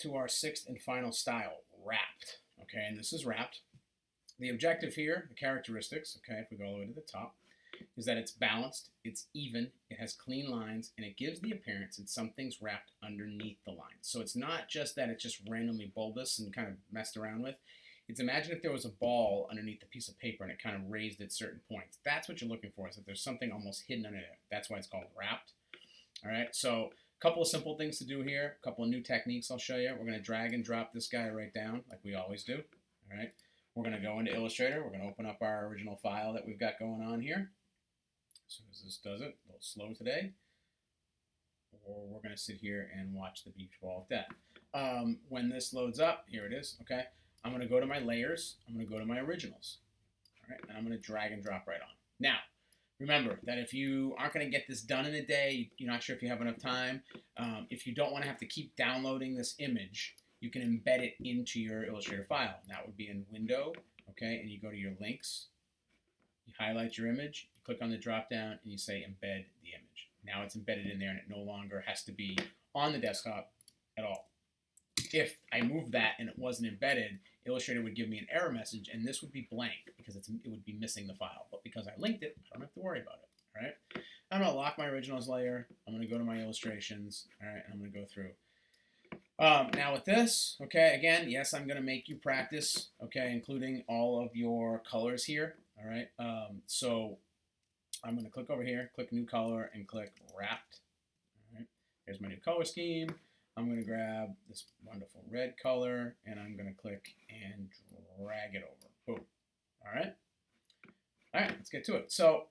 to our sixth and final style, wrapped. Okay, and this is wrapped. The objective here, the characteristics, okay, if we go all the way to the top, is that it's balanced, it's even, it has clean lines, and it gives the appearance that something's wrapped underneath the line. So it's not just that it's just randomly bulbous and kind of messed around with. It's imagine if there was a ball underneath a piece of paper and it kind of raised at certain points. That's what you're looking for, is that there's something almost hidden under there. That's why it's called wrapped. All right, so a couple of simple things to do here, a couple of new techniques I'll show you. We're going to drag and drop this guy right down like we always do. All right, we're going to go into Illustrator. We're going to open up our original file that we've got going on here. As soon as this does it, a little slow today. Or we're going to sit here and watch the beach ball of death. When this loads up, here it is, okay? I'm going to go to my layers. I'm going to go to my originals. All right, and I'm going to drag and drop right on. Now, remember that if you aren't going to get this done in a day, you're not sure if you have enough time, if you don't want to have to keep downloading this image, you can embed it into your Illustrator file. And that would be in Window, okay, and you go to your links, you highlight your image, you click on the drop down, and you say embed the image. Now it's embedded in there, and it no longer has to be on the desktop at all. If I moved that and it wasn't embedded, Illustrator would give me an error message, and this would be blank because it would be missing the file. But because I linked it, I don't have to worry about it. All right. I'm going to lock my originals layer. I'm going to go to my illustrations. All right. And I'm going to go through. Now with this, okay, again, yes, I'm going to make you practice, okay, including all of your colors here. All right. So I'm going to click over here, click new color, and click wrapped. All right. Here's my new color scheme. I'm going to grab this wonderful red color, and I'm going to click and drag it over. Boom. All right. All right, let's get to it. So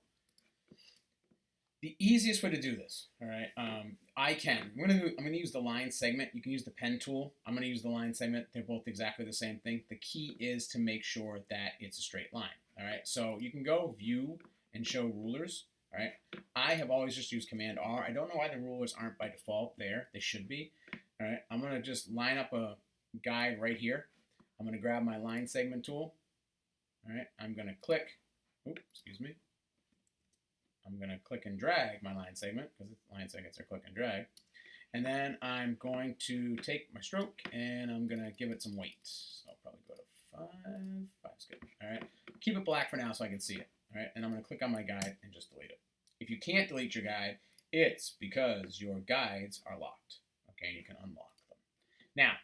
the easiest way to do this, all right, I'm going to use the line segment. You can use the pen tool. I'm going to use the line segment. They're both exactly the same thing. The key is to make sure that it's a straight line. All right. So you can go view and show rulers. All right. I have always just used Command R. I don't know why the rulers aren't by default there. They should be. All right. I'm going to just line up a guide right here. I'm going to grab my line segment tool. All right. I'm going to click. Oops, excuse me. I'm going to click and drag my line segment because line segments are click and drag. And then I'm going to take my stroke and I'm going to give it some weight. So I'll probably go to 5. 5's good. All right. Keep it black for now so I can see it. All right, and I'm going to click on my guide and just delete it. If you can't delete your guide, it's because your guides are locked. Okay, you can unlock them. Now,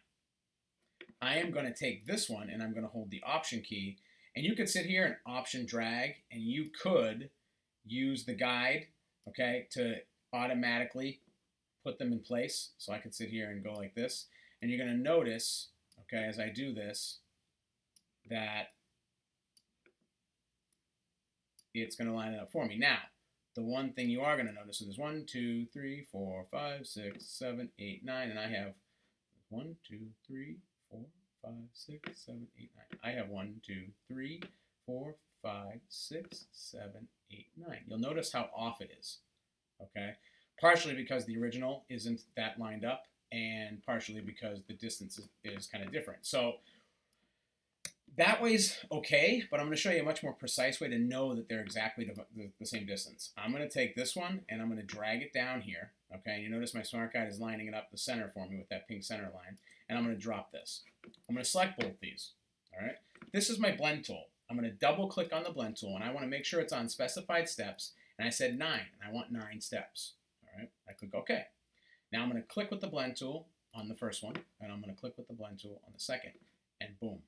I am going to take this one and I'm going to hold the Option key. And you could sit here and Option drag, and you could use the guide, okay, to automatically put them in place. So I could sit here and go like this. And you're going to notice, okay, as I do this, that it's going to line it up for me. Now, the one thing you are going to notice is 1, 2, 3, 4, 5, 6, 7, 8, 9, and I have 1, 2, 3, 4, 5, 6, 7, 8, 9. I have 1, 2, 3, 4, 5, 6, 7, 8, 9. You'll notice how off it is, okay? Partially because the original isn't that lined up, and partially because the distance is kind of different. So that way's okay, but I'm going to show you a much more precise way to know that they're exactly the same distance. I'm going to take this one and I'm going to drag it down here. Okay, you notice my smart guide is lining it up the center for me with that pink center line. And I'm going to drop this. I'm going to select both these. All right, this is my blend tool. I'm going to double click on the blend tool and I want to make sure it's on specified steps. And I said 9, and I want 9 steps. All right, I click OK. Now I'm going to click with the blend tool on the first one, and I'm going to click with the blend tool on the second, and boom.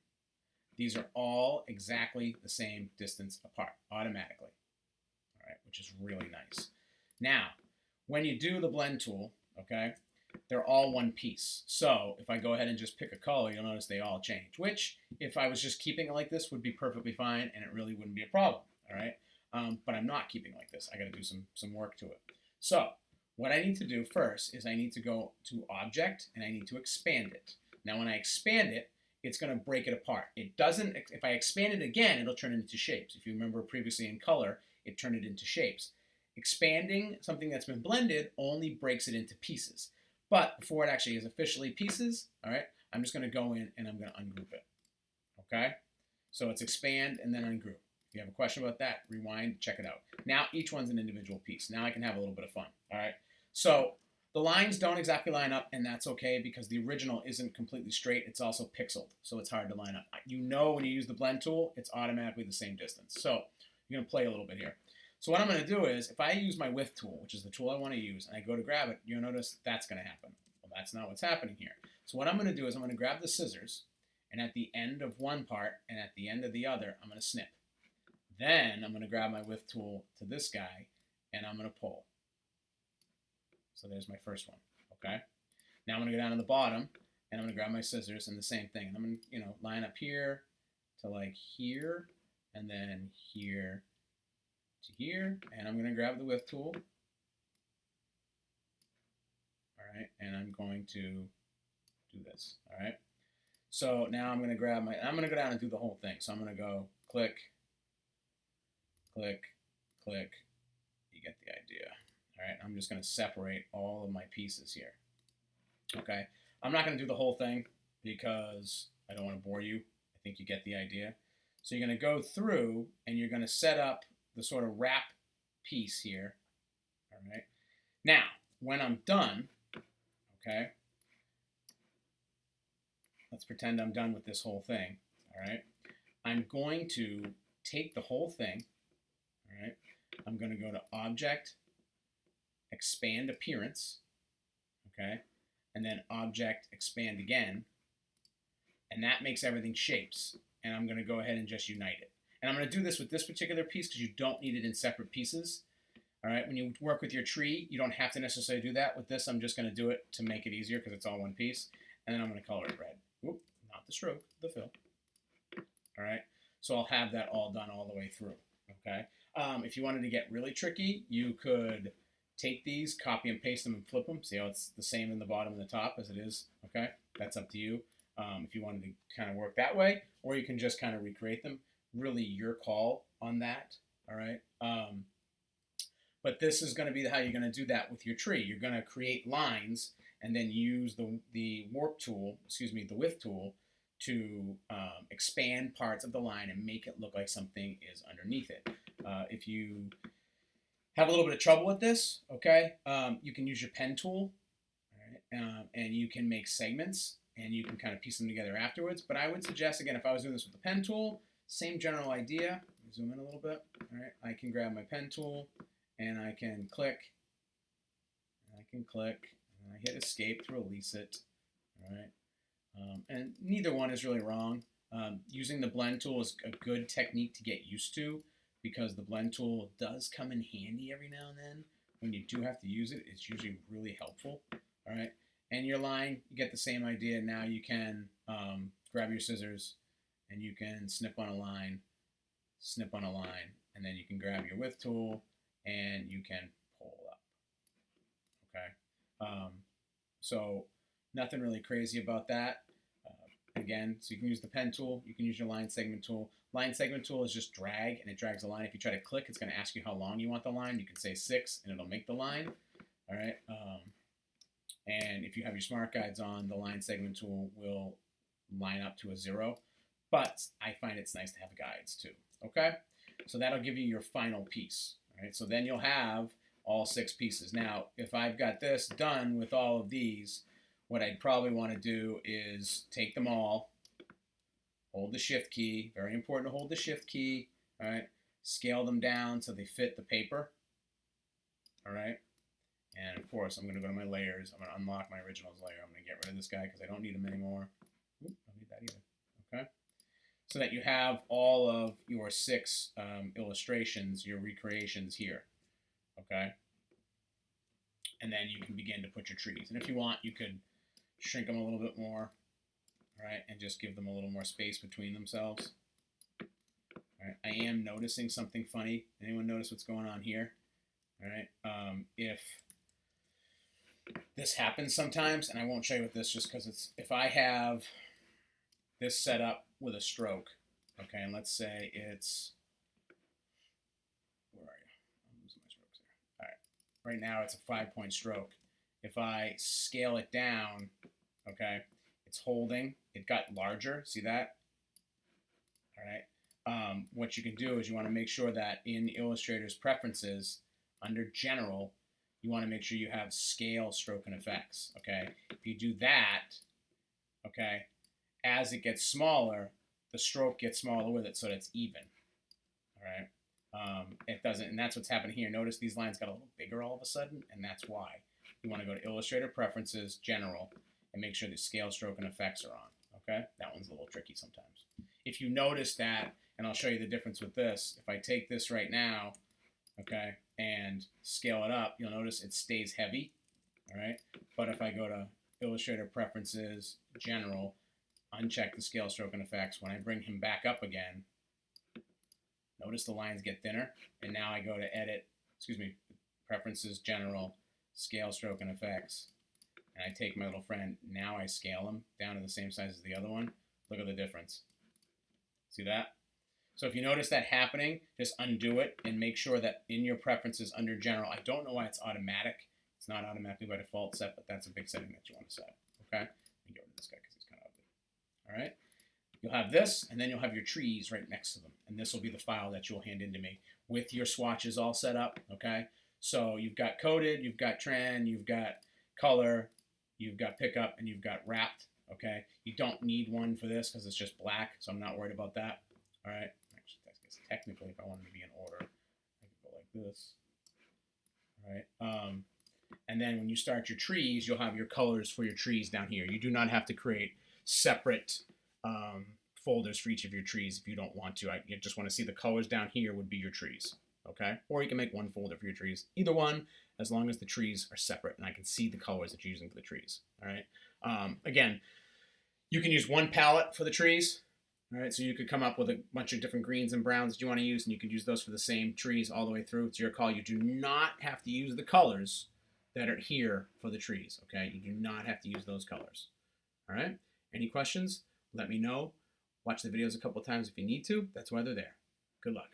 These are all exactly the same distance apart automatically, all right, which is really nice. Now, when you do the blend tool, okay, they're all one piece. So if I go ahead and just pick a color, you'll notice they all change, which if I was just keeping it like this would be perfectly fine and it really wouldn't be a problem, all right? But I'm not keeping like this. I got to do some work to it. So what I need to do first is I need to go to Object and I need to expand it. Now when I expand it, it's going to break it apart. It doesn't, if I expand it again, it'll turn it into shapes. If you remember previously in color, it turned it into shapes. Expanding something that's been blended only breaks it into pieces. But before it actually is officially pieces, all right, I'm just going to go in and I'm going to ungroup it. Okay? So it's expand and then ungroup. If you have a question about that, rewind, check it out. Now each one's an individual piece. Now I can have a little bit of fun. All right? So The lines don't exactly line up, and that's okay because the original isn't completely straight. It's also pixeled, so it's hard to line up. You know when you use the blend tool, it's automatically the same distance. So you're going to play a little bit here. So what I'm going to do is, if I use my width tool, which is the tool I want to use, and I go to grab it, you'll notice that's going to happen. Well, that's not what's happening here. So what I'm going to do is I'm going to grab the scissors, and at the end of one part and at the end of the other, I'm going to snip. Then I'm going to grab my width tool to this guy, and I'm going to pull. So there's my first one, okay? Now I'm going to go down to the bottom, and I'm going to grab my scissors, and the same thing. And I'm going to, line up here to like here, and then here to here, and I'm going to grab the width tool. All right, and I'm going to do this, all right? So now I'm going to grab I'm going to go down and do the whole thing. So I'm going to go click, click, click. You get the idea. All right, I'm just going to separate all of my pieces here. Okay, I'm not going to do the whole thing because I don't want to bore you. I think you get the idea. So you're going to go through and you're going to set up the sort of wrap piece here. All right, now when I'm done, okay, let's pretend I'm done with this whole thing. All right, I'm going to take the whole thing. All right, I'm going to go to Object, Expand Appearance, okay, and then Object, Expand again, and that makes everything shapes. And I'm going to go ahead and just unite it. And I'm going to do this with this particular piece because you don't need it in separate pieces. All right, when you work with your tree, you don't have to necessarily do that. With this, I'm just going to do it to make it easier because it's all one piece. And then I'm going to color it red. Whoop, not the stroke, the fill. All right, so I'll have that all done all the way through. Okay, if you wanted to get really tricky, you could take these, copy and paste them and flip them. See how it's the same in the bottom and the top as it is? Okay, that's up to you. If you wanted to kind of work that way, or you can just kind of recreate them. Really your call on that, all right? But this is going to be how you're going to do that with your tree. You're going to create lines and then use the warp tool, the width tool, to expand parts of the line and make it look like something is underneath it. If you have a little bit of trouble with this, okay, you can use your pen tool, all right? And you can make segments and you can kind of piece them together afterwards. But I would suggest, again, if I was doing this with the pen tool, same general idea. Zoom in a little bit. All right, I can grab my pen tool and I can click. And I can click. And I hit escape to release it. All right, and neither one is really wrong. Using the blend tool is a good technique to get used to because the blend tool does come in handy every now and then. When you do have to use it, it's usually really helpful. All right. And your line, you get the same idea. Now you can grab your scissors and you can snip on a line, and then you can grab your width tool and you can pull up. Okay, so nothing really crazy about that. Again, so you can use the pen tool, you can use your line segment tool. Line segment tool is just drag and it drags a line. If you try to click, it's going to ask you how long you want the line. You can say 6 and it'll make the line. All right. And if you have your smart guides on, the line segment tool will line up to a 0. But I find it's nice to have guides too. Okay? So that'll give you your final piece. All right? So then you'll have all 6 pieces. Now, if I've got this done with all of these, what I'd probably want to do is take them all, hold the shift key. Very important to hold the shift key. All right? Scale them down so they fit the paper. All right? And of course, I'm going to go to my layers. I'm going to unlock my originals layer. I'm going to get rid of this guy because I don't need him anymore. Oop, I don't need that either. Okay. So that you have all of your 6 illustrations, your recreations here. Okay. And then you can begin to put your trees. And if you want, you could shrink them a little bit more. All right. And just give them a little more space between themselves. All right. I am noticing something funny. Anyone notice what's going on here? All right. If this happens sometimes, and I won't show you with this just because it's, if I have this set up with a stroke, okay, and let's say it's, where are you? I'm losing my strokes here. All right, right now it's a 5-point stroke. If I scale it down, okay, it's holding, it got larger, see that? All right, what you can do is you want to make sure that in Illustrator's preferences, under General, you want to make sure you have scale, stroke, and effects, okay? If you do that, okay, as it gets smaller, the stroke gets smaller with it so that it's even, all right? It doesn't, and that's what's happening here. Notice these lines got a little bigger all of a sudden, and that's why. You want to go to Illustrator Preferences, General, and make sure the scale, stroke, and effects are on, okay? That one's a little tricky sometimes. If you notice that, and I'll show you the difference with this, if I take this right now, okay, and scale it up, you'll notice it stays heavy, all right? But if I go to Illustrator Preferences, General, uncheck the scale, stroke, and effects, when I bring him back up again, notice the lines get thinner, and now I go to Edit, Preferences, General, Scale, Stroke, and Effects, and I take my little friend, now I scale him down to the same size as the other one. Look at the difference. See that? So if you notice that happening, just undo it and make sure that in your preferences under General, I don't know why it's automatic. It's not automatically by default set, but that's a big setting that you want to set, okay? Let me get rid of this guy because he's kind of ugly. All right? You'll have this, and then you'll have your trees right next to them. And this will be the file that you'll hand in to me with your swatches all set up, okay? So you've got coded, you've got tran, you've got color, you've got pickup, and you've got wrapped, okay? You don't need one for this because it's just black, so I'm not worried about that, all right? Actually, I guess technically, if I wanted to be in order, I could go like this, all right? And then when you start your trees, you'll have your colors for your trees down here. You do not have to create separate folders for each of your trees if you don't want to. You just want to see the colors down here would be your trees, okay? Or you can make one folder for your trees. Either one, as long as the trees are separate and I can see the colors that you're using for the trees, all right? Again, you can use one palette for the trees, all right? So you could come up with a bunch of different greens and browns that you want to use, and you could use those for the same trees all the way through. It's your call. You do not have to use the colors that are here for the trees, okay? You do not have to use those colors, all right? Any questions? Let me know. Watch the videos a couple times if you need to. That's why they're there. Good luck.